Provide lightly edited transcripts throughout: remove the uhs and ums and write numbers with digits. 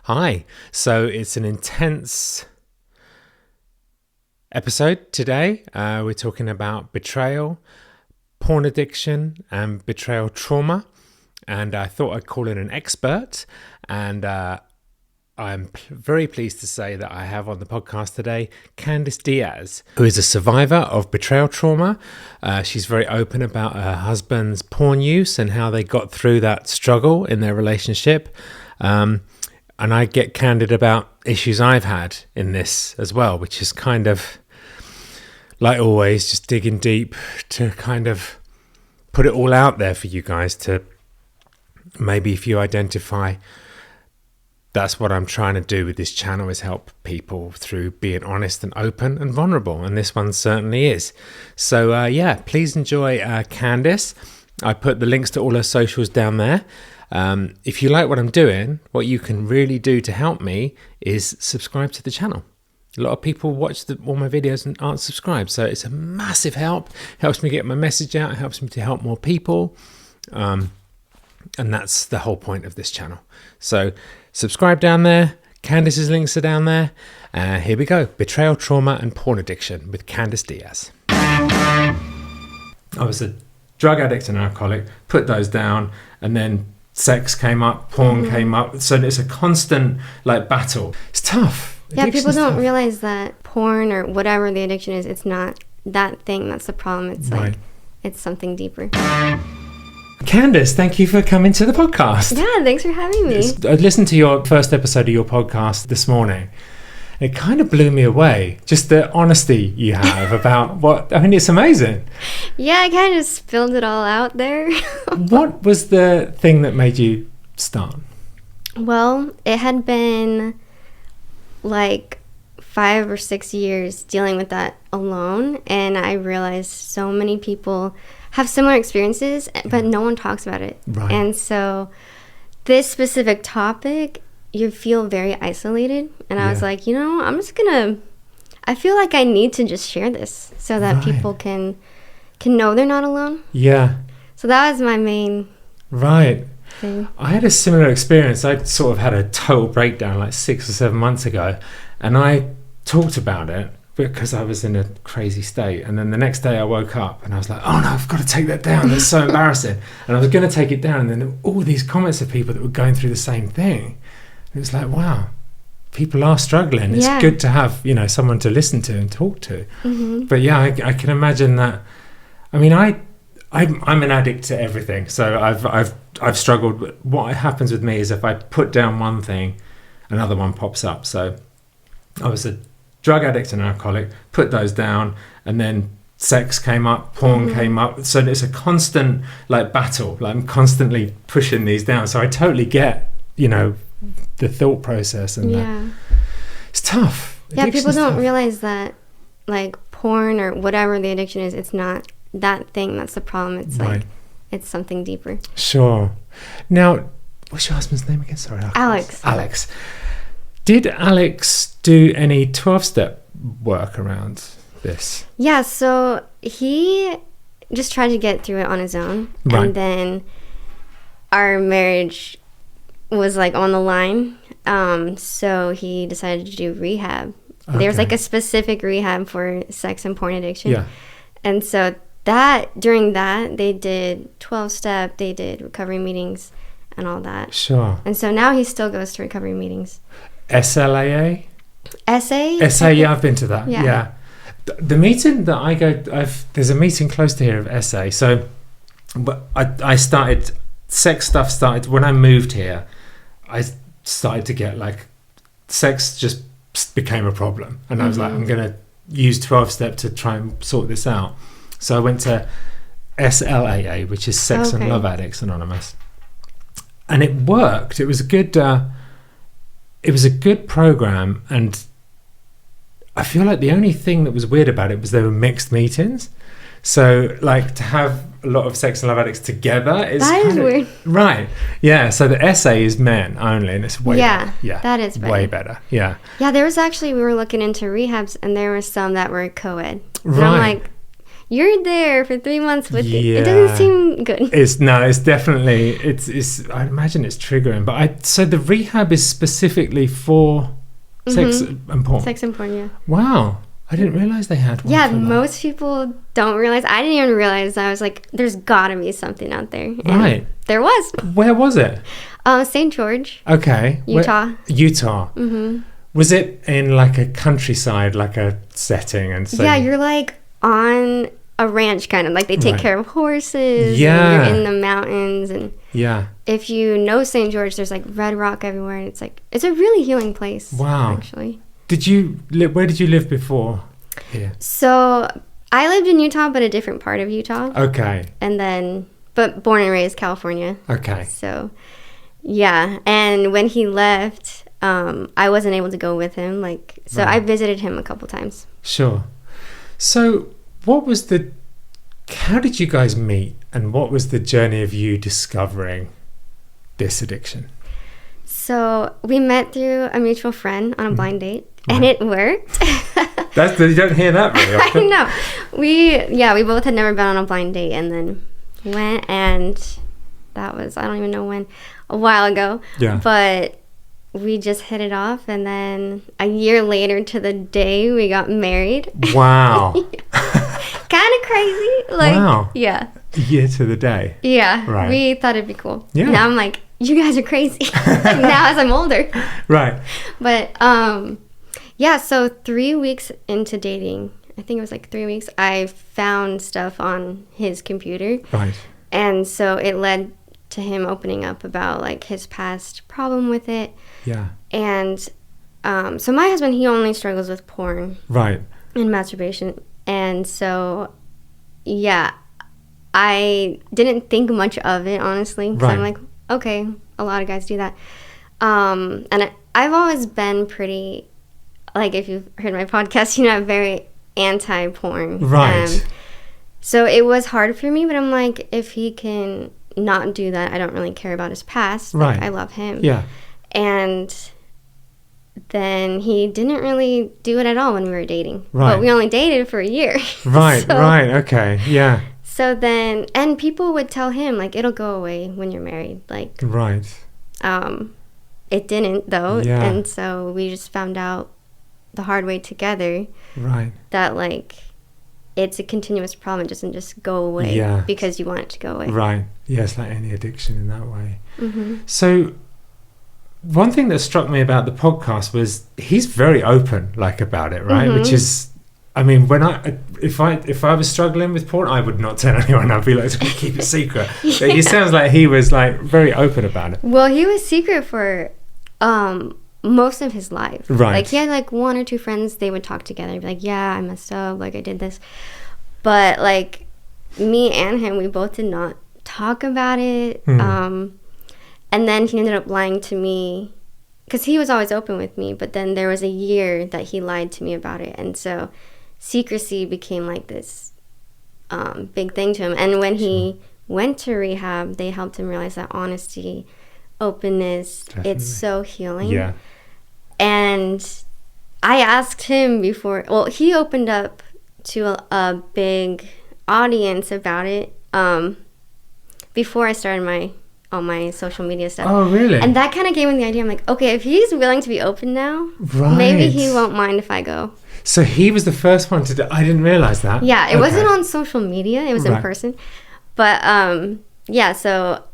Hi. So it's an intense episode today. We're talking about betrayal, porn addiction, and betrayal trauma. And I thought I'd call in an expert. And I'm very pleased to say that I have on the podcast today Candice Diaz, who is a survivor of betrayal trauma. She's very open about her husband's porn use and how they got through that struggle in their relationship. And I get candid about issues I've had in this as well, which is kind of, like always, just digging deep to kind of put it all out there for you guys to maybe if you identify. That's what I'm trying to do with this channel, is help people through being honest and open and vulnerable. And this one certainly is. So please enjoy Candice. I put the links to all her socials down there. If you like what I'm doing, what you can really do to help me is subscribe to the channel. A lot of people watch all my videos and aren't subscribed, so it's a massive help. It helps me get my message out. It helps me to help more people, and that's the whole point of this channel. So subscribe down there. Candice's links are down there. Here we go. Betrayal, trauma, and porn addiction with Candice Diaz. I was a drug addict and an alcoholic. Put those down, and then sex came up, porn came up. So it's a constant battle. It's tough. Yeah, people don't realize that porn or whatever the addiction is, it's not that thing that's the problem. It's right. It's something deeper. Candice, thank you for coming to the podcast. Yeah, thanks for having me. I listened to your first episode of your podcast this morning. It kind of blew me away, just the honesty you have about it's amazing. Yeah, I kind of just spilled it all out there. What was the thing that made you start? Well, it had been 5 or 6 years dealing with that alone, and I realized so many people have similar experiences, but no one talks about it. Right. And so this specific topic, you feel very isolated, and I was like, I feel like I need to just share this so that people can know they're not alone. Yeah. So that was my main thing. I had a similar experience. I sort of had a total breakdown 6 or 7 months ago, and I talked about it because I was in a crazy state. And then the next day I woke up and I was like, oh no, I've got to take that down. That's so embarrassing. And I was going to take it down, and then all these comments of people that were going through the same thing. It was like, wow, people are struggling. It's good to have, someone to listen to and talk to. Mm-hmm. But yeah, I can imagine that. I mean, I'm an addict to everything. So I've struggled. What happens with me is if I put down one thing, another one pops up. So I was a drug addict and an alcoholic, put those down, and then sex came up, porn came up. So it's a constant battle. I'm constantly pushing these down. So I totally get, the thought process, and it's tough. Yeah, people don't realize that porn or whatever the addiction is, it's not that thing that's the problem. It's it's something deeper. Sure. Now, what's your husband's name again? Sorry, Alex. Did Alex do any 12-step work around this? Yeah, so he just tried to get through it on his own, and then our marriage was on the line, so he decided to do rehab. Okay. There was a specific rehab for sex and porn addiction, and so during that they did 12-step, they did recovery meetings and all that. Sure. And so now he still goes to recovery meetings. SLAA? SA, yeah, I've been to that. Yeah. The meeting that I go, there's a meeting close to here of SA. So I started, sex stuff started when I moved here. I started to get sex just became a problem, and I was like, I'm gonna use 12-step to try and sort this out. So I went to SLAA, which is Sex and Love Addicts Anonymous, and it worked. It was a good program, and I feel like the only thing that was weird about it was there were mixed meetings. So to have a lot of sex and love addicts together is weird. Right. Yeah. So the SA is men only, and it's way better. Yeah. That is better. Way better. Yeah. Yeah, there was actually, we were looking into rehabs, and there were some that were co-ed. Right. And I'm you're there for 3 months with it. Yeah. It doesn't seem good. It's definitely, I imagine it's triggering. But so the rehab is specifically for sex and porn? Sex and porn, yeah. Wow. I didn't realize they had one. Yeah, for that. most people don't realize. I didn't even realize. I was like, there's gotta be something out there. And Right. there was. Where was it? St. George. Okay. Utah. Utah. Mm-hmm. Was it in like a countryside, like a setting? And so Yeah, you're like on a ranch kind of. Like they take Right. care of horses. Yeah. And you're in the mountains. And yeah. if you know St. George, there's like red rock everywhere. And it's a really healing place. Wow. Actually. Where did you live before here? So I lived in Utah, but a different part of Utah. Okay. And then, but born and raised California. Okay. So, yeah. And when he left, I wasn't able to go with him. So Right. I visited him a couple times. Sure. So how did you guys meet, and what was the journey of you discovering this addiction? So we met through a mutual friend on a blind date, and it worked. You don't hear that very I often. know. We both had never been on a blind date, and then went, and that was, I don't even know when, a while ago. Yeah. But we just hit it off, and then a year later to the day we got married. Wow. Kind of crazy. Wow. Yeah. Year to the day. Yeah. Right. We thought it'd be cool. Yeah. Now I'm like, you guys are crazy. Now as I'm older. Right. But yeah, so 3 weeks into dating, I think it was like 3 weeks, I found stuff on his computer. Right. And so it led to him opening up about like his past problem with it. Yeah. And so my husband, he only struggles with porn Right. and masturbation. And so, yeah, I didn't think much of it, honestly. So Right. I'm like, okay, a lot of guys do that. And I've always been pretty, like, if you've heard my podcast, I'm very anti-porn. Right. So it was hard for me, but I'm like, if he can not do that, I don't really care about his past. Like, Right. I love him. Yeah. And then he didn't really do it at all when we were dating. Right. But we only dated for a year. Right. So- Right. Okay. Yeah. So then, and people would tell him, like, it'll go away when you're married. Like, Right. it didn't, though. Yeah. And so we just found out the hard way together Right. that, like, it's a continuous problem. It doesn't just go away Yeah. because you want it to go away. Right. Yes, like any addiction in that way. Mm-hmm. So one thing that struck me about the podcast was he's very open, like, about it, right? Mhm. Which is, I mean, if I was struggling with porn, I would not tell anyone. I'd be like, keep it secret. Yeah. But it sounds like he was like very open about it. Well, he was secret for most of his life. Right. Like, he had like one or two friends, they would talk together, be like, yeah, I messed up, like, I did this. But like, me and him, we both did not talk about it. And then he ended up lying to me, because he was always open with me, but then there was a year that he lied to me about it. And so secrecy became like this big thing to him. And when he went to rehab, they helped him realize that honesty, openness, Definitely. it's so healing. Yeah. And I asked him before, well, he opened up to a big audience about it before I started all my social media stuff. Oh, really? And that kind of gave me the idea. I'm like, okay, if he's willing to be open now, Right. maybe he won't mind if I go. So he was the first one to do. I didn't realize that. Yeah, it Okay. wasn't on social media. It was in Right. person. But yeah, so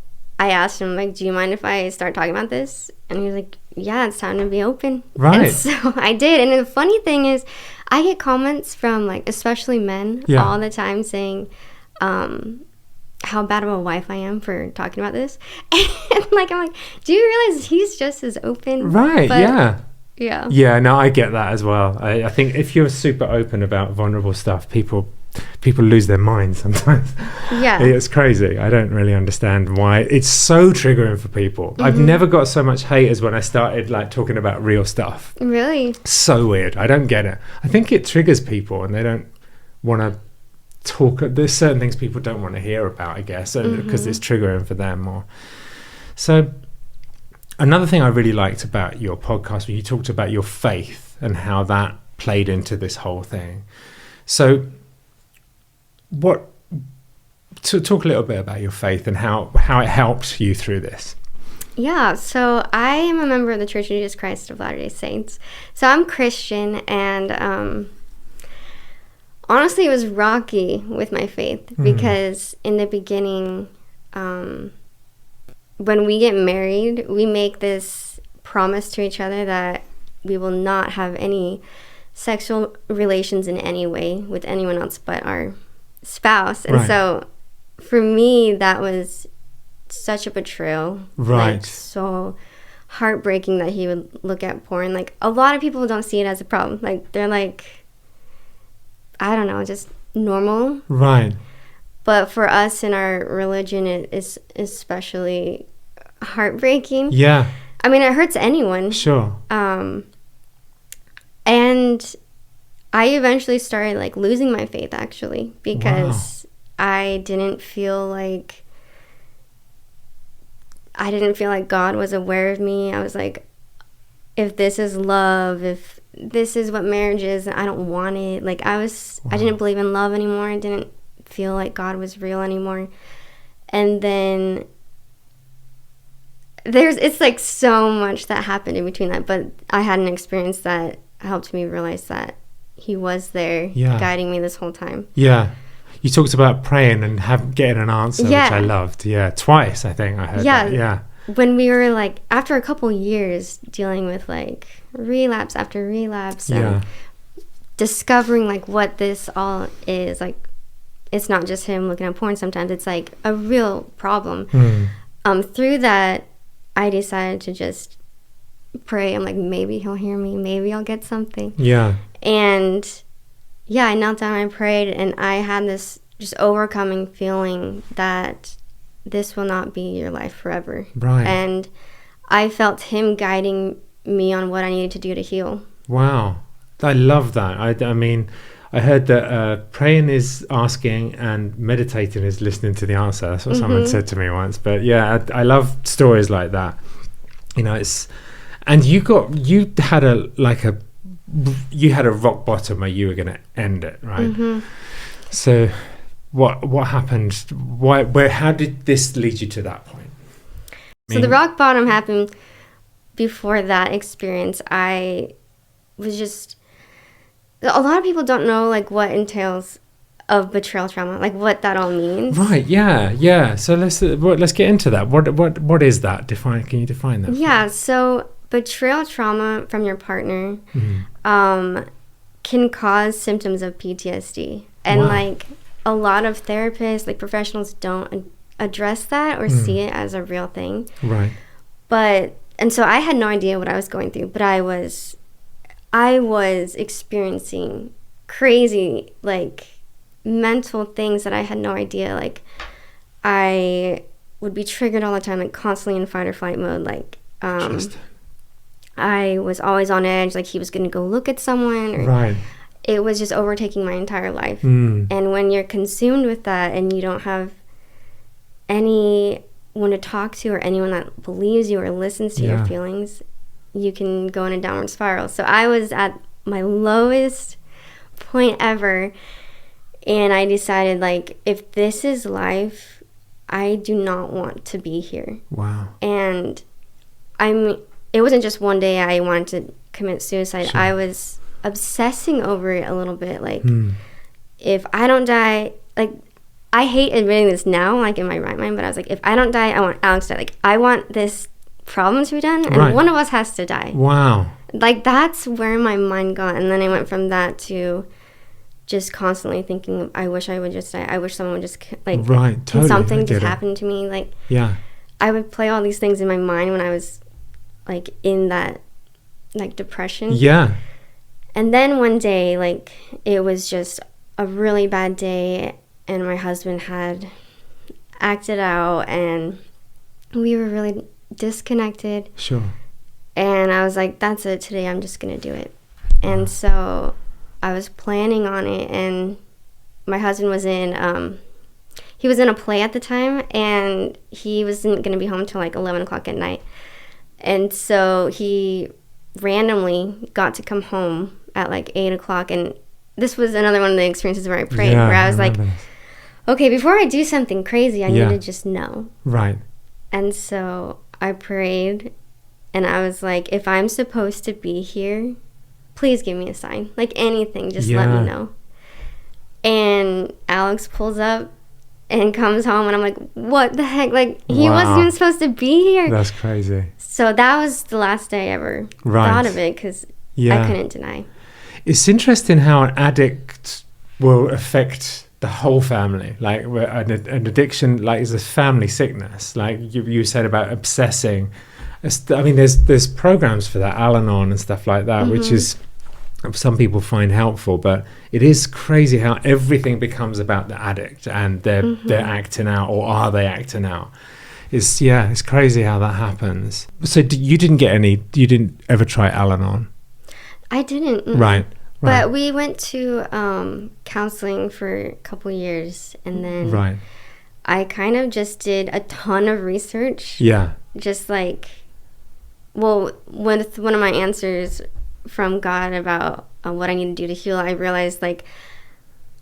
I asked him, like, do you mind if I start talking about this? And he was like, yeah, it's time to be open. Right. And so I did. And the funny thing is, I get comments from, like, especially men Yeah. all the time saying how bad of a wife I am for talking about this. And like, I'm like, do you realize he's just as open? Right. But, Yeah. Yeah. Yeah, no, I get that as well. I think if you're super open about vulnerable stuff, people lose their minds sometimes. Yeah. It's crazy. I don't really understand why it's so triggering for people. I've never got so much hate as when I started like talking about real stuff. Really? So weird. I don't get it. I think it triggers people and they don't want to talk. There's certain things people don't want to hear about, I guess, because it's triggering for them more. So another thing I really liked about your podcast, when you talked about your faith and how that played into this whole thing. So what to talk a little bit about your faith and how it helped you through this. Yeah, so I am a member of the Church of Jesus Christ of Latter-day Saints. So I'm Christian, and honestly, it was rocky with my faith because in the beginning, when we get married, we make this promise to each other that we will not have any sexual relations in any way with anyone else but our spouse. And so for me, that was such a betrayal. Like, so heartbreaking that he would look at porn. Like, a lot of people don't see it as a problem. Like, they're like, I don't know, just normal. Right. But for us in our religion, it is especially heartbreaking. Yeah. I mean, it hurts anyone. Sure. And I eventually started, like, losing my faith, actually, because I didn't feel like God was aware of me. I was like, if this is love, if this is what marriage is, I don't want it. Like, I didn't believe in love anymore. I didn't feel like God was real anymore. And then it's like so much that happened in between that, but I had an experience that helped me realize that he was there guiding me this whole time. Yeah. You talked about praying and getting an answer, which I loved. Yeah, twice I think I heard that. Yeah. When we were like, after a couple years dealing with like relapse after relapse and discovering like what this all is, like, it's not just him looking at porn sometimes, it's like a real problem. Through that, I decided to just pray. I'm like, maybe he'll hear me, maybe I'll get something. Yeah. And I knelt down and I prayed, and I had this just overcoming feeling that this will not be your life forever. Right. And I felt him guiding me on what I needed to do to heal. Wow. I love that. I mean, I heard that praying is asking and meditating is listening to the answer. That's what someone said to me once. But yeah, I love stories like that. You know, and you had a rock bottom where you were going to end it, right? So what happened? How did this lead you to that point? So the rock bottom happened before that experience. I was just, a lot of people don't know like what entails of betrayal trauma, like what that all means. Right. Yeah. So let's get into that. What is that? Can you define that? Yeah. So betrayal trauma from your partner can cause symptoms of PTSD, and like a lot of therapists, like professionals, don't address that or see it as a real thing. Right. And so I had no idea what I was going through, but I was experiencing crazy like mental things that I had no idea. Like, I would be triggered all the time, like constantly in fight or flight mode. Like, I was always on edge, like he was going to go look at someone. Or it was just overtaking my entire life. And when you're consumed with that and you don't have anyone to talk to or anyone that believes you or listens to your feelings, you can go in a downward spiral. So I was at my lowest point ever, and I decided, like, if this is life, I do not want to be here. Wow. And it wasn't just one day I wanted to commit suicide. Sure. I was obsessing over it a little bit. Like, if I don't die, like, I hate admitting this now, like, in my right mind, but I was like, if I don't die, I want Alex to die. Like, I want this problem to be done, and one of us has to die. Wow. Like, that's where my mind got. And then I went from that to just constantly thinking, I wish I would just die. I wish someone would just, like, totally. Something just happened to me. Like, I would play all these things in my mind when I was, like, in that, like, depression. Yeah. And then one day, like, it was just a really bad day, and my husband had acted out, and we were really disconnected. Sure. And I was like, that's it, today I'm just gonna do it. And so I was planning on it, and my husband was in he was in a play at the time, and he wasn't gonna be home till like 11 o'clock at night. And so he randomly got to come home at like 8 o'clock, and this was another one of the experiences where I prayed, where I was like, okay, before I do something crazy, I Yeah. need to just know. Right. And so I prayed, and I was like, if I'm supposed to be here, please give me a sign. Like anything, just let me know. And Alex pulls up and comes home, and I'm like, what the heck? Like, he wasn't even supposed to be here. That's crazy. So that was the last day I ever thought of it, because I couldn't deny. It's interesting how an addict will affect the whole family. Like an addiction, like, is a family sickness. Like you said about obsessing. I mean, there's programs for that, Al-Anon and stuff like that, which is some people find helpful, but it is crazy how everything becomes about the addict and they're acting out, or are they acting out? It's crazy how that happens. So you didn't ever try Al-Anon? I didn't. Right. But we went to counseling for a couple years, and then I kind of just did a ton of research. Yeah. Just like, well, with one of my answers from God about what I need to do to heal, I realized, like,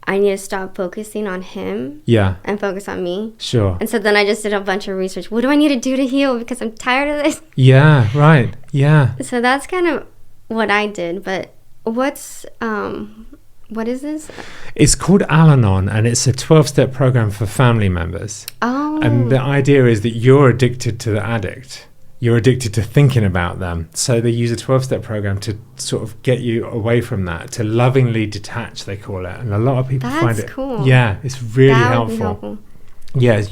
I need to stop focusing on him. Yeah. And focus on me. Sure. And so then I just did a bunch of research. What do I need to do to heal? Because I'm tired of this. Yeah, right. Yeah. So that's kind of what I did. But what is this? It's called Al-Anon, and it's a 12-step program for family members. Oh. And the idea is that you're addicted to the addict. You're addicted to thinking about them. So they use a 12-step program to sort of get you away from that, to lovingly detach, they call it. And a lot of people find it cool. Yeah, it's really helpful. Yeah,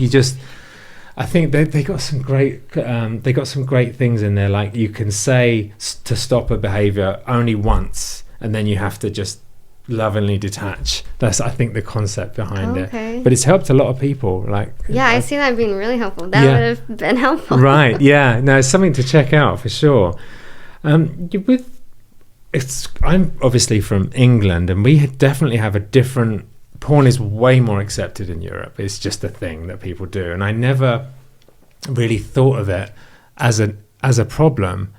I think they got some great things in there. Like, you can say to stop a behavior only once, and then you have to just lovingly detach. That's, I think, the concept behind it. But it's helped a lot of people. Like, I see that being really helpful. That would have been helpful. Right. Yeah. No, it's something to check out for sure. I'm obviously from England, and we definitely have a different. Porn is way more accepted in Europe. It's just a thing that people do, and I never really thought of it as a problem.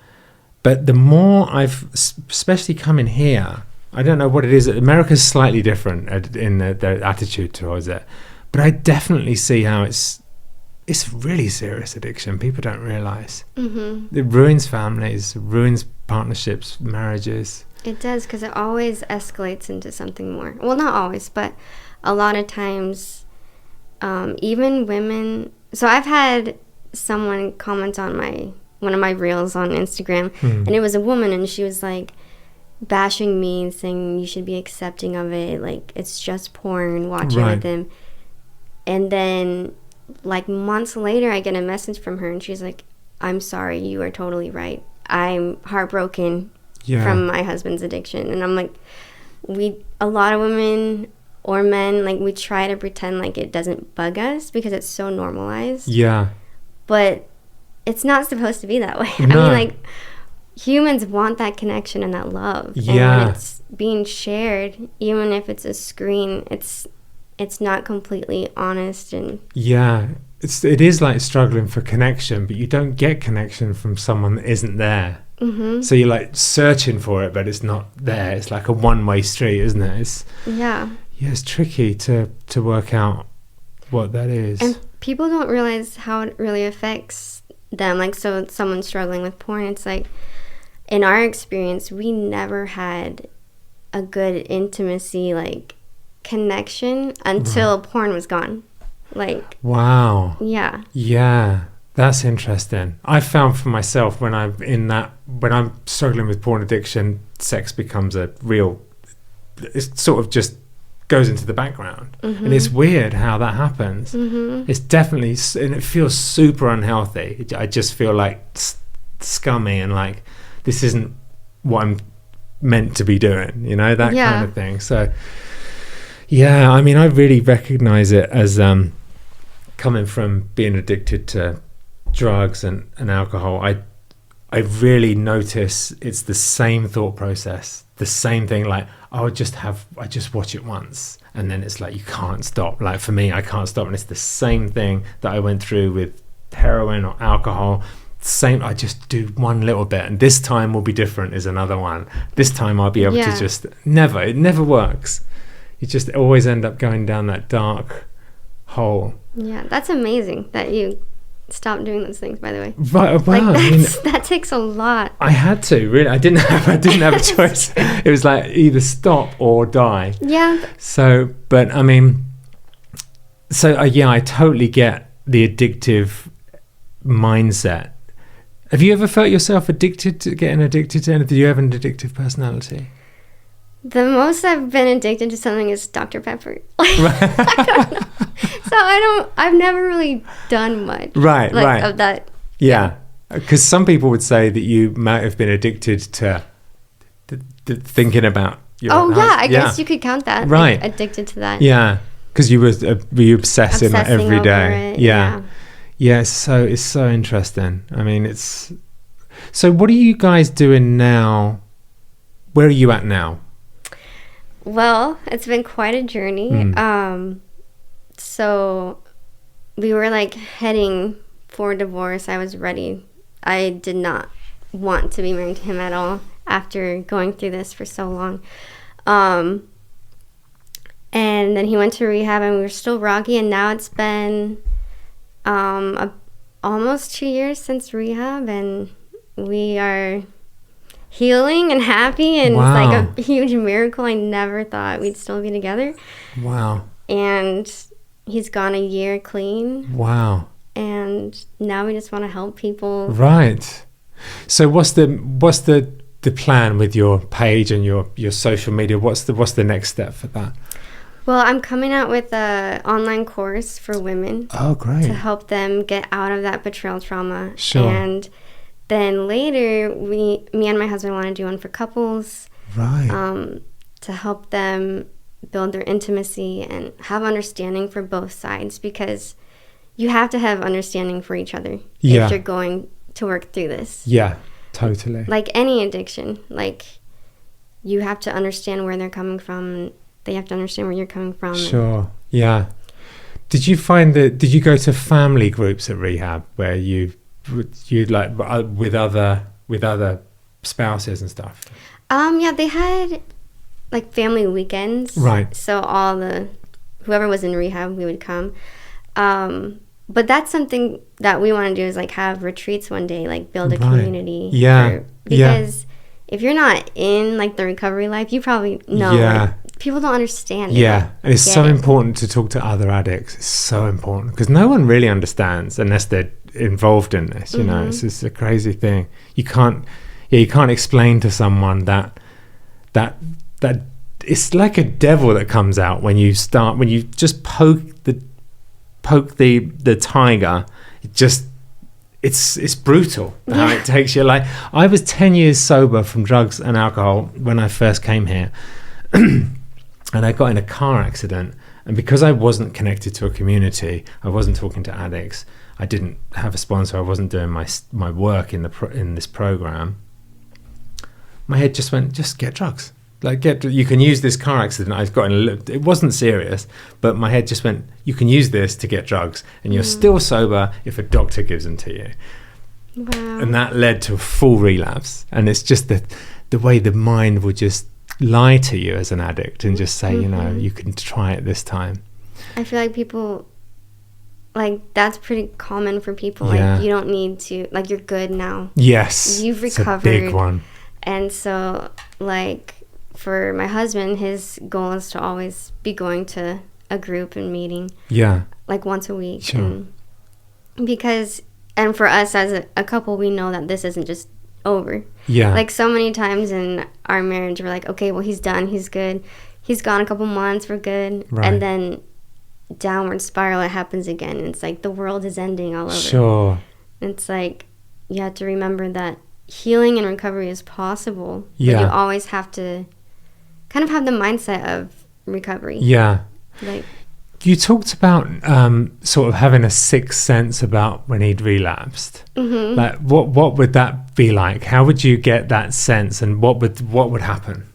But the more I've, especially coming here, I don't know what it is. America's slightly different in their attitude towards it, but I definitely see how it's really serious addiction. People don't realize it ruins families, ruins partnerships, marriages. It does, because it always escalates into something more. Well, not always, but a lot of times, even women. So I've had someone comment on one of my reels on Instagram, and it was a woman, and she was like, bashing me and saying you should be accepting of it, like, it's just porn, watch it with him. And then, like, months later, I get a message from her, and she's like, I'm sorry, you are totally right, I'm heartbroken from my husband's addiction. And I'm like, a lot of women or men, like, we try to pretend like it doesn't bug us because it's so normalized, but it's not supposed to be that way. I mean, like, humans want that connection and that love. And when it's being shared, even if it's a screen, it's not completely honest. And it is like struggling for connection, but you don't get connection from someone that isn't there. So you're like searching for it, but it's not there. It's like a one-way street, isn't it? It's tricky to work out what that is. And people don't realize how it really affects them. Like, so someone struggling with porn, it's like, in our experience, we never had a good intimacy, like, connection until porn was gone. Like, wow. Yeah, that's interesting. I found for myself when I'm struggling with porn addiction, sex becomes it sort of just goes into the background. And it's weird how that happens. It's definitely, and it feels super unhealthy. I just feel like scummy and like, this isn't what I'm meant to be doing, that kind of thing. So, I mean, I really recognize it as coming from being addicted to drugs and alcohol. I really notice it's the same thought process, the same thing. Like, I just watch it once, and then it's like, you can't stop. Like, for me, I can't stop. And it's the same thing that I went through with heroin or alcohol. Same, I just do one little bit, and this time will be different is another one. This time I'll be able to it never works. You just always end up going down that dark whole. Yeah, that's amazing that you stopped doing those things, by the way. Right, Like, well, I mean, that takes a lot. I had to, really. I didn't have a choice. It was like either stop or die. Yeah. So, but I mean, yeah, I totally get the addictive mindset. Have you ever felt yourself getting addicted to anything? Do you have an addictive personality? The most I've been addicted to something is Dr. Pepper. I don't know. So I've never really done much. Right, right. Of that. Yeah. Because some people would say that you might have been addicted to thinking about your Oh, house. yeah, I guess you could count that. Right. Like, addicted to that. Yeah. Because were you obsessing like every over day? it, Yeah. Yeah, it's so interesting. I mean, so what are you guys doing now? Where are you at now? Well, it's been quite a journey. So we were like heading for divorce. I was ready. I did not want to be married to him at all after going through this for so long. And then he went to rehab and we were still rocky, and now it's been almost 2 years since rehab, and we are healing and happy, and Wow. it's like a huge miracle. I never thought we'd still be together. Wow. And he's gone a year clean. Wow. And now we just want to help people. Right. So what's the plan with your page and your social media? What's the next step for that? Well, I'm coming out with an online course for women. Oh, great. To help them get out of that betrayal trauma. Sure. And then later, me and my husband want to do one for couples. Right. To help them build their intimacy and have understanding for both sides, because you have to have understanding for each other Yeah. if you're going to work through this. Yeah, totally. Like any addiction, like you have to understand where they're coming from, and they have to understand where you're coming from. Sure. Yeah. Did you go to family groups at rehab where you like with other spouses and stuff? Yeah, they had like family weekends. Right. So whoever was in rehab, we would come. But that's something that we want to do, is like have retreats one day, like build a community. Yeah. Because if you're not in like the recovery life, you probably know. Yeah. Like, people don't understand. Yeah, and it's so important to talk to other addicts. It's so important because no one really understands unless they're involved in this. You know, it's just a crazy thing. You can't explain to someone that it's like a devil that comes out when you just poke the tiger. It's brutal how it takes you. Like, I was 10 years sober from drugs and alcohol when I first came here. And I got in a car accident, and because I wasn't connected to a community, I wasn't talking to addicts, I didn't have a sponsor, I wasn't doing my work in this program, my head just went, just get drugs. Like, you can use this car accident I've got it wasn't serious, but my head just went, you can use this to get drugs, and you're still sober if a doctor gives them to you. Wow. And that led to a full relapse. And it's just the way the mind would just lie to you as an addict and just say, you know, you can try it this time. I feel like people, like, that's pretty common for people. Yeah. Like, you don't need to, like, you're good now. Yes. You've recovered. It's a big one. And so, like, for my husband, his goal is to always be going to a group and meeting. Yeah. Like, once a week. Sure. And for us as a couple, we know that this isn't just over. Yeah. Like, so many times in our marriage, we're like, okay, well, he's done, he's good, he's gone a couple months, we're good. Right. And then downward spiral, it happens again. It's like the world is ending all over. Sure. It's like you have to remember that healing and recovery is possible. Yeah. But you always have to kind of have the mindset of recovery. Yeah. Like, you talked about sort of having a sixth sense about when he'd relapsed. Mm-hmm. Like, what would that be like? How would you get that sense, and what would happen?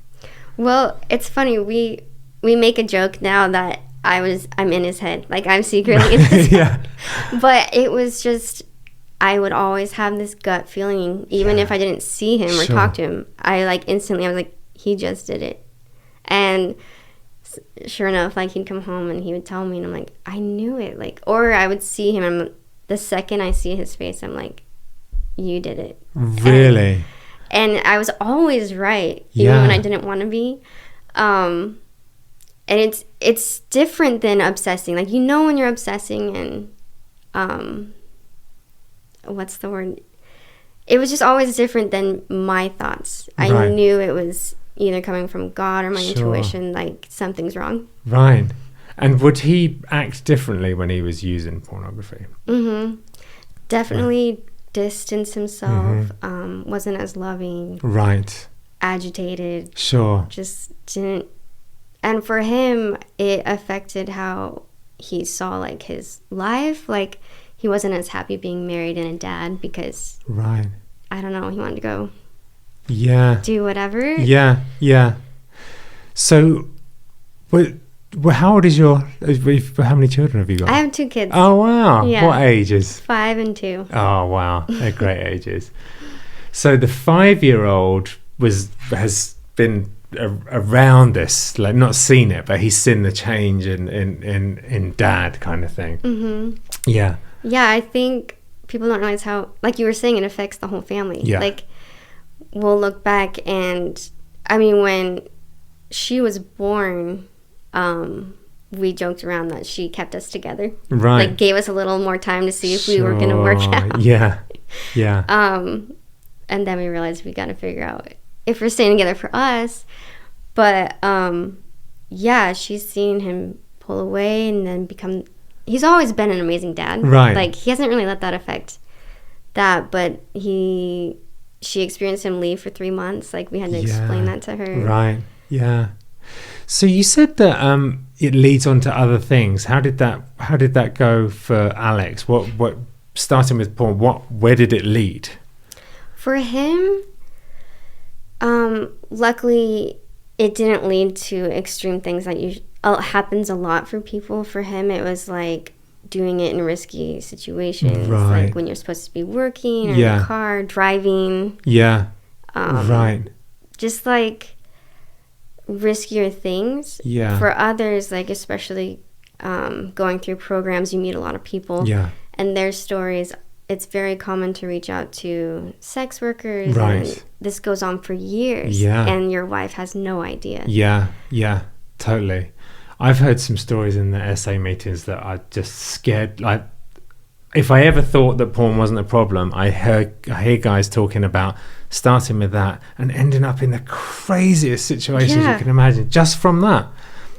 Well, it's funny. We make a joke now that I'm in his head. Like, I'm secretly in his head. But it was just, I would always have this gut feeling, even if I didn't see him or talk to him. I, like, instantly, I was like, he just did it. And sure enough, like, he'd come home and he would tell me, and I'm like, I knew it. Like, or I would see him, and the second I see his face, I'm like, you did it. Really? And I was always right, even when I didn't want to be. And it's different than obsessing. Like, you know when you're obsessing, and what's the word? It was just always different than my thoughts. I knew it was either coming from God or my intuition, like, something's wrong. Right. And would he act differently when he was using pornography? Mm-hmm. Definitely distanced himself, wasn't as loving. Right. Agitated. Sure. Just didn't. And for him, it affected how he saw, like, his life. Like, he wasn't as happy being married and a dad because, right, I don't know, he wanted to go do whatever. Yeah. So, how old is how many children have you got? I have 2 kids. Oh, wow. Yeah. What ages? 5 and 2. Oh, wow. They're great ages. So the 5-year-old has been around this, like, not seen it, but he's seen the change in dad, kind of thing. Mm-hmm. Yeah. Yeah, I think people don't realize how, like you were saying, it affects the whole family. Yeah. Like, we'll look back, and I mean, when she was born, we joked around that she kept us together. Right. Like, gave us a little more time to see if we were going to work out. Yeah. And then we realized we got to figure out if we're staying together for us. But yeah, she's seen him pull away and then become. He's always been an amazing dad. Right. Like, he hasn't really let that affect that, but she experienced him leave for 3 months. Like, we had to explain that to her. Right. Yeah. So you said that it leads on to other things. How did that go for Alex? What starting with porn? Where did it lead? For him, luckily, it didn't lead to extreme things that happens a lot for people. For him, it was like doing it in risky situations, like when you're supposed to be working or in a car, driving. Yeah. Right. Just like riskier things. Yeah. For others, like, especially going through programs, you meet a lot of people. Yeah. And their stories, it's very common to reach out to sex workers. Right. And this goes on for years. Yeah. And your wife has no idea. Yeah, totally. I've heard some stories in the SA meetings that are just scared. Like, if I ever thought that porn wasn't a problem, I hear guys talking about starting with that and ending up in the craziest situations you can imagine just from that.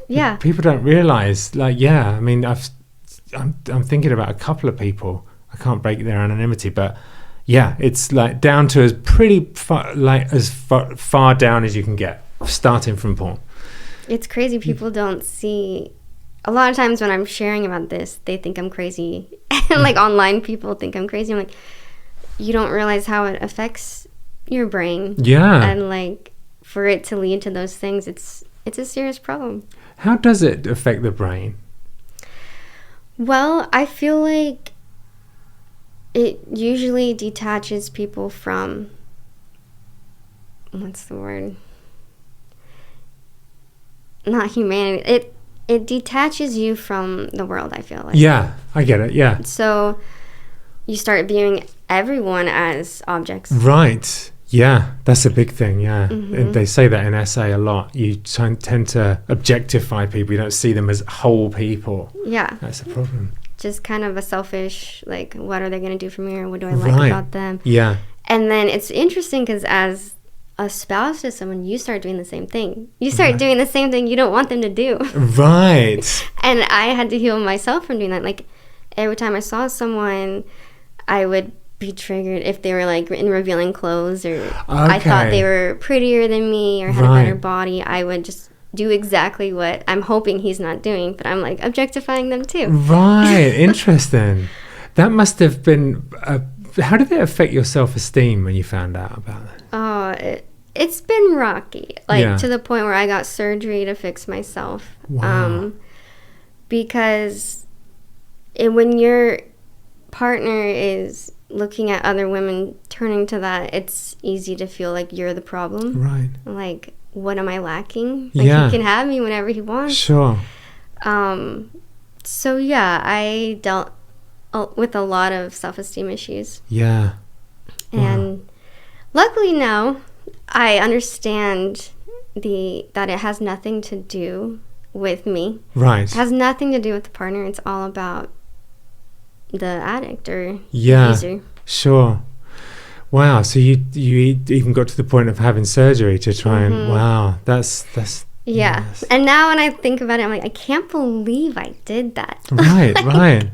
Yeah. People don't realize, like, I mean, I'm thinking about a couple of people. I can't break their anonymity, but yeah, it's like down to as far down as you can get, starting from porn. It's crazy. People don't see. A lot of times when I'm sharing about this, they think I'm crazy. Like, online people think I'm crazy. I'm like, you don't realize how it affects your brain. Yeah. And, like, for it to lead to those things, it's a serious problem. How does it affect the brain? Well, I feel like it usually detaches people from, what's the word? Not humanity. It detaches you from the world, I feel like. Yeah, I get it, yeah. So you start viewing everyone as objects. Right. Yeah, that's a big thing, yeah. Mm-hmm. And they say that in SA a lot. You tend to objectify people. You don't see them as whole people. Yeah. That's a problem. Just kind of a selfish, like, what are they going to do for me, or what do I like about them? Yeah. And then it's interesting because as a spouse to someone, you start doing the same thing. You start doing the same thing you don't want them to do. Right. And I had to heal myself from doing that. Like, every time I saw someone, I would be triggered if they were, like, in revealing clothes, or I thought they were prettier than me or had a better body. I would just do exactly what I'm hoping he's not doing, but I'm, like, objectifying them too. Right. Interesting. That must have been how did it affect your self-esteem when you found out about it? Oh, it's been rocky, like, to the point where I got surgery to fix myself. Wow. Because when your partner is looking at other women, turning to that, it's easy to feel like you're the problem. Right. Like, what am I lacking? Like, Yeah. he can have me whenever he wants. Sure. So yeah, I dealt with a lot of self-esteem issues. Yeah. And luckily now I understand that it has nothing to do with me. Right. It has nothing to do with the partner. It's all about the addict or Yeah. user. Sure. Wow. So you even got to the point of having surgery to try and wow. That's Yeah. yes. And now when I think about it, I'm like, I can't believe I did that. Right. Right.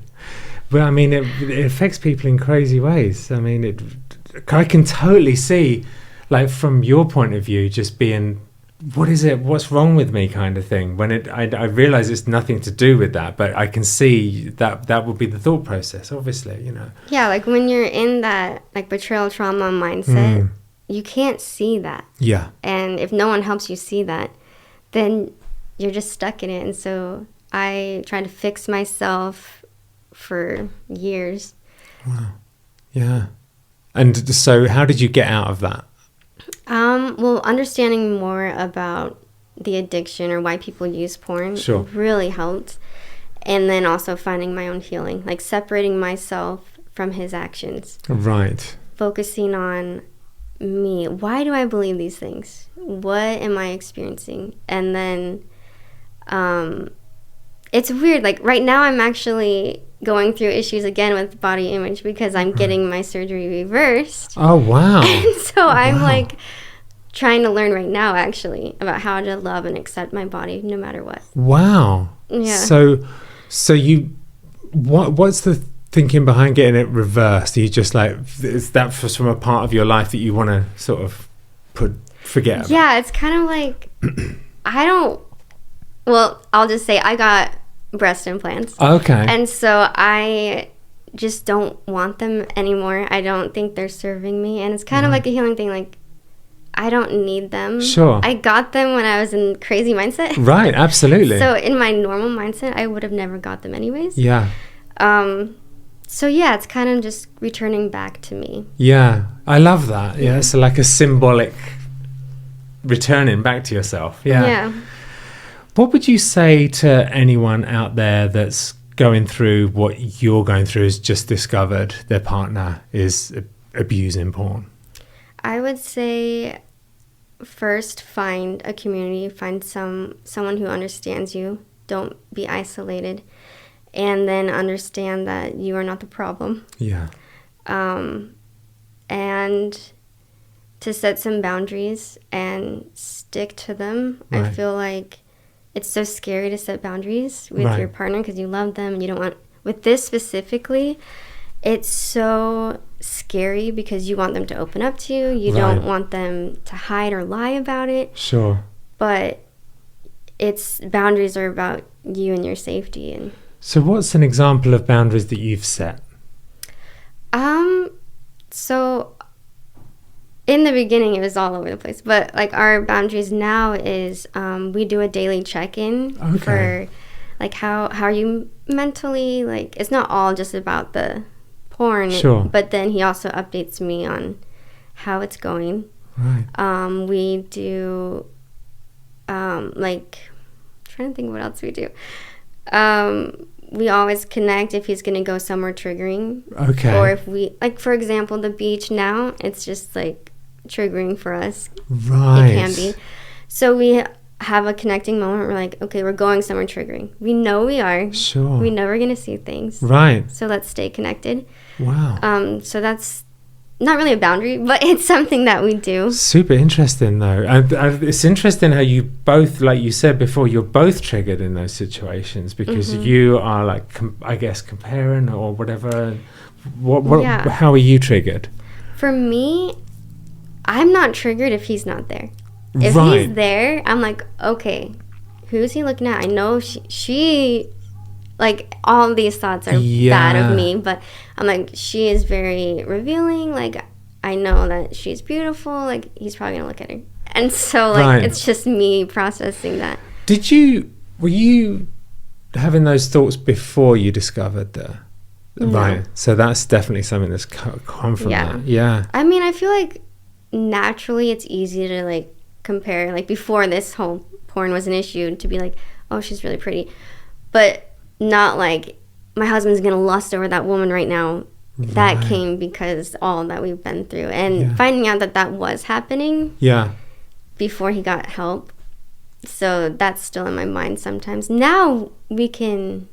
But I mean, it affects people in crazy ways. I mean, I can totally see, like, from your point of view, just being, what is it? What's wrong with me, kind of thing. When I realize it's nothing to do with that, but I can see that would be the thought process. Obviously, you know. Yeah, like when you're in that like betrayal trauma mindset, you can't see that. Yeah. And if no one helps you see that, then you're just stuck in it. And so I tried to fix myself for years. Wow. Yeah. And so how did you get out of that? Well, understanding more about the addiction or why people use porn really helped. And then also finding my own healing, like separating myself from his actions. Right. Focusing on me. Why do I believe these things? What am I experiencing? And then it's weird. Like right now I'm actually going through issues again with body image because I'm getting my surgery reversed. Oh, wow. And so I'm like trying to learn right now actually about how to love and accept my body no matter what. Wow. Yeah. So you, what's the thinking behind getting it reversed? Are you just like, is that from a part of your life that you want to sort of forget about? Yeah, it's kind of like, I'll just say I got breast implants. Okay. And so I just don't want them anymore. I don't think they're serving me. And it's kind of like a healing thing. Like, I don't need them. Sure. I got them when I was in crazy mindset. Right, absolutely. So in my normal mindset, I would have never got them anyways. Yeah. So yeah, it's kind of just returning back to me. Yeah, I love that. Yeah, it's like a symbolic returning back to yourself. Yeah. Yeah. What would you say to anyone out there that's going through what you're going through, has just discovered their partner is abusing porn? I would say first find a community, find someone who understands you. Don't be isolated. And then understand that you are not the problem. Yeah. And to set some boundaries and stick to them. Right. I feel like it's so scary to set boundaries with your partner because you love them and you don't want... With this specifically, it's so scary because you want them to open up to you. You don't want them to hide or lie about it. Sure. But boundaries are about you and your safety. And so what's an example of boundaries that you've set? So in the beginning it was all over the place, but like our boundaries now is we do a daily check-in for like how are you mentally, like it's not all just about the porn, but then he also updates me on how it's going. Right. We do like, I'm trying to think what else we do. We always connect if he's going to go somewhere triggering. Okay. Or if we, like, for example, the beach now, it's just, like, triggering for us. Right. It can be. So we have a connecting moment. We're like, okay, we're going somewhere triggering. We know we are. Sure. We know we're going to see things. Right. So let's stay connected. Wow. So that's not really a boundary, but it's something that we do. Super interesting, though. It's interesting how you both, like you said before, you're both triggered in those situations because you are like, I guess, comparing or whatever. How are you triggered? For me, I'm not triggered if he's not there. If Right. he's there, I'm like, okay, who's he looking at? I know she like, all these thoughts are bad of me, but I'm like, she is very revealing. Like, I know that she's beautiful. Like, he's probably gonna look at her. And so, like, it's just me processing that. Were you having those thoughts before you discovered that? No. Right. So that's definitely something that's come from that. Yeah. I mean, I feel like naturally it's easy to, like, compare, like before this whole porn was an issue, to be like, oh, she's really pretty, but not like my husband's gonna lust over that woman right now. That came because all that we've been through, and finding out that was happening before he got help. So that's still in my mind sometimes. Now we can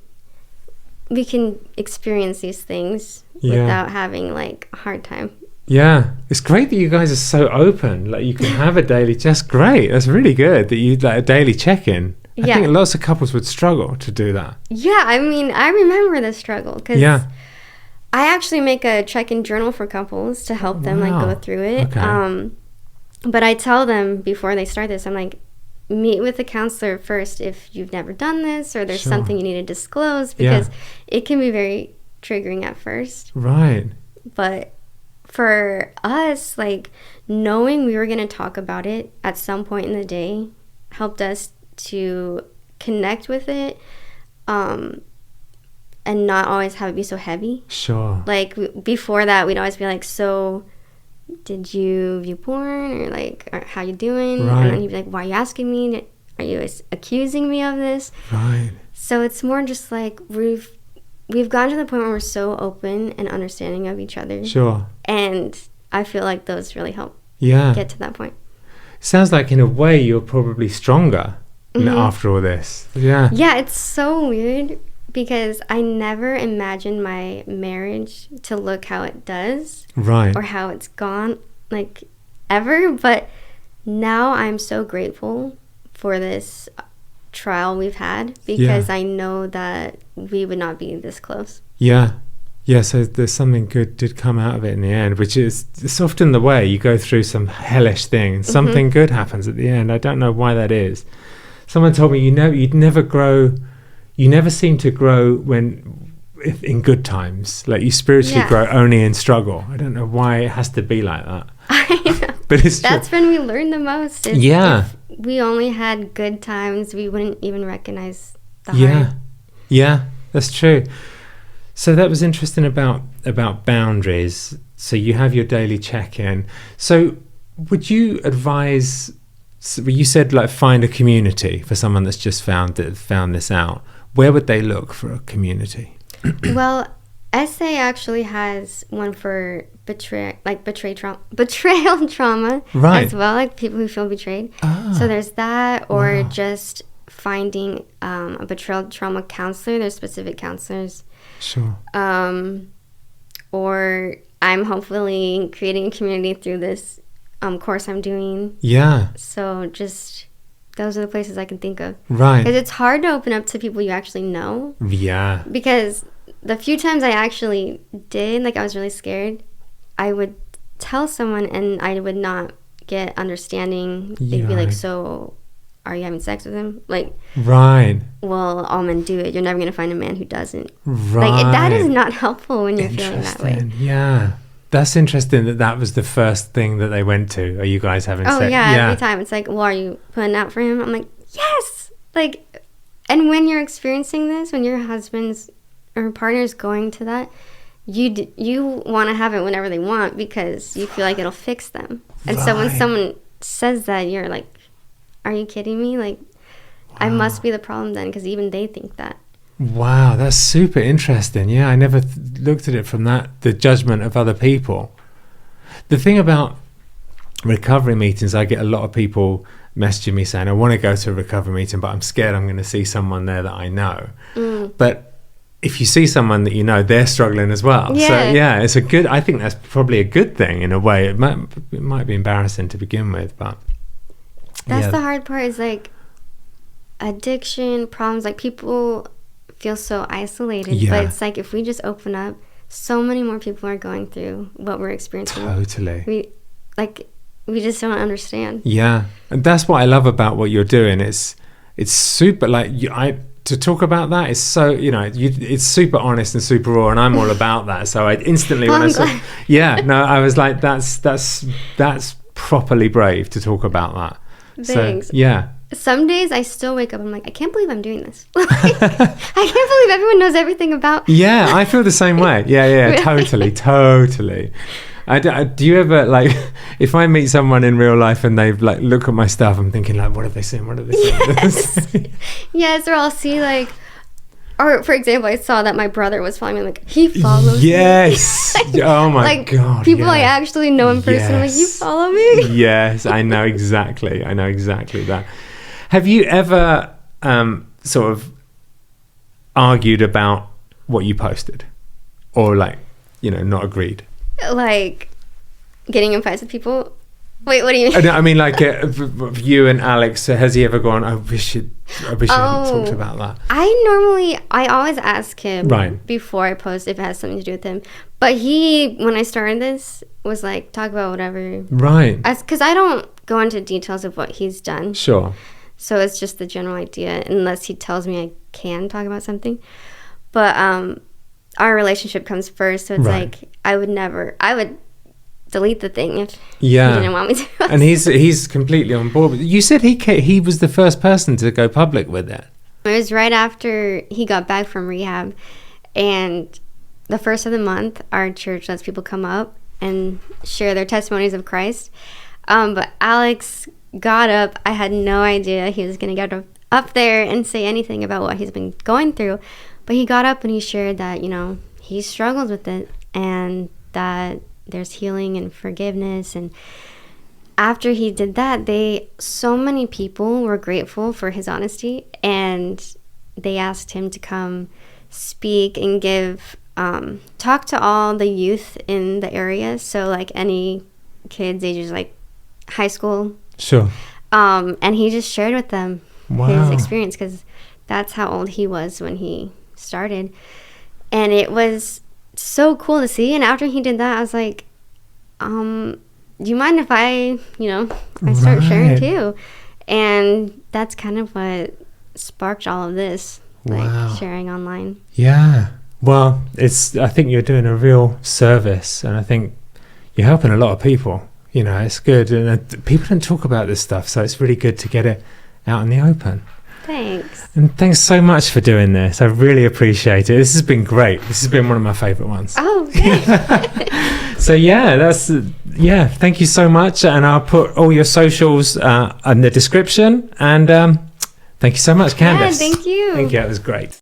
experience these things without having like a hard time. Yeah, it's great that you guys are so open. Like you can have a daily. Just great. That's really good that you like a daily check-in. I think lots of couples would struggle to do that. Yeah, I mean, I remember the struggle because I actually make a check-in journal for couples to help them like go through it. Okay. But I tell them before they start this, I'm like, meet with a counselor first if you've never done this or there's something you need to disclose, because it can be very triggering at first. Right. But for us, like knowing we were going to talk about it at some point in the day helped us to connect with it, and not always have it be so heavy. Sure. Like before that, we'd always be like, so did you view porn, or like, or how you doing? Right. And then he'd be like, why are you asking me? Are you accusing me of this? Right. So it's more just like we've gotten to the point where we're so open and understanding of each other. Sure. And I feel like those really help get to that point. Sounds like in a way you're probably stronger after all this. Yeah. Yeah, it's so weird because I never imagined my marriage to look how it does. Right. Or how it's gone, like, ever. But now I'm so grateful for this trial we've had, because I know that we would not be this close. Yeah. Yeah, so there's something good did come out of it in the end, which is, it's often the way. You go through some hellish thing and something good happens at the end. I don't know why that is. Someone told me you'd never grow, you never seem to grow in good times. Like you spiritually grow only in struggle. I don't know why it has to be like that. I know. But that's when we learn the most. If we only had good times, we wouldn't even recognize the hard. Yeah, that's true. So that was interesting about boundaries. So you have your daily check-in. So would you advise, you said like find a community for someone that's just found this out. Where would they look for a community? Well, SA actually has one for betrayal trauma as well, like people who feel betrayed. So there's that, or just finding a betrayal trauma counselor. There's specific counselors. Sure. Or I'm hopefully creating a community through this course I'm doing. Yeah. So just those are the places I can think of. Right. Because it's hard to open up to people you actually know. Yeah. Because the few times I actually did, like I was really scared, I would tell someone and I would not get understanding. They'd be like, so are you having sex with him? Like, right. Well, all men do it. You're never going to find a man who doesn't. Right. Like, that is not helpful when you're feeling that way. Yeah. That's interesting that was the first thing that they went to. Are you guys having sex? Oh, yeah, every time. It's like, well, are you putting out for him? I'm like, yes! Like, and when you're experiencing this, when your husband's or partner's going to that, you want to have it whenever they want because you feel like it'll fix them. And so when someone says that, you're like, are you kidding me? Like, I must be the problem then, because even they think that. Wow, that's super interesting. Yeah, I never looked at it from the judgment of other people. The thing about recovery meetings, I get a lot of people messaging me saying, I want to go to a recovery meeting, but I'm scared I'm going to see someone there that I know. But if you see someone that you know, they're struggling as well. Yeah. So yeah, I think that's probably a good thing in a way. It might be embarrassing to begin with, but that's the hard part, is like addiction problems, like people feel so isolated, but it's like if we just open up, so many more people are going through what we're experiencing. Totally. We just don't understand. Yeah, and that's what I love about what you're doing. It's super, like, to talk about that is so, it's super honest and super raw, and I'm all about that. So I instantly, I was like, that's properly brave to talk about that. Thanks. So, yeah. Some days I still wake up and I'm like, I can't believe I'm doing this. I can't believe everyone knows everything about. Yeah, I feel the same way. Yeah, totally. Do you ever, like, if I meet someone in real life and they've like look at my stuff, I'm thinking like, what have they seen? What have they seen? Yes. Yes, or I'll see like, or for example, I saw that my brother was following me. Like, he follows me. Yes. Oh my God. People I actually know in person. I'm like, you follow me? Yes, I know exactly. I know exactly that. Have you ever sort of argued about what you posted, or like, you know, not agreed? Like getting in fights with people. Wait, what do you mean? I mean, like you and Alex. Has he ever gone, I wish you hadn't talked about that? I always ask him right before I post if it has something to do with him. But he, when I started this, was like, talk about whatever. Right. Because I don't go into details of what he's done. Sure. So it's just the general idea, unless he tells me I can talk about something. But our relationship comes first, so it's like I would delete the thing if he didn't want me to. And he's completely on board with it. You said he was the first person to go public with it. It was right after he got back from rehab, and the first of the month, our church lets people come up and share their testimonies of Christ. But Alex got up. I had no idea he was going to get up there and say anything about what he's been going through. But he got up and he shared that, you know, he struggles with it and that there's healing and forgiveness. And after he did that, so many people were grateful for his honesty, and they asked him to come speak and talk to all the youth in the area. So like any kids ages like high school. Sure. And he just shared with them his experience, because that's how old he was when he started. And it was so cool to see. And after he did that, I was like, do you mind if I start sharing too? And that's kind of what sparked all of this, like sharing online. Yeah. Well, I think you're doing a real service, and I think you're helping a lot of people. You know, it's good, and people don't talk about this stuff, so it's really good to get it out in the open. Thanks. And thanks so much for doing this. I really appreciate it. This has been great. This has been one of my favourite ones. Oh, okay. So thank you so much, and I'll put all your socials in the description. And thank you so much, Candace. Yeah, thank you. Thank you. That was great.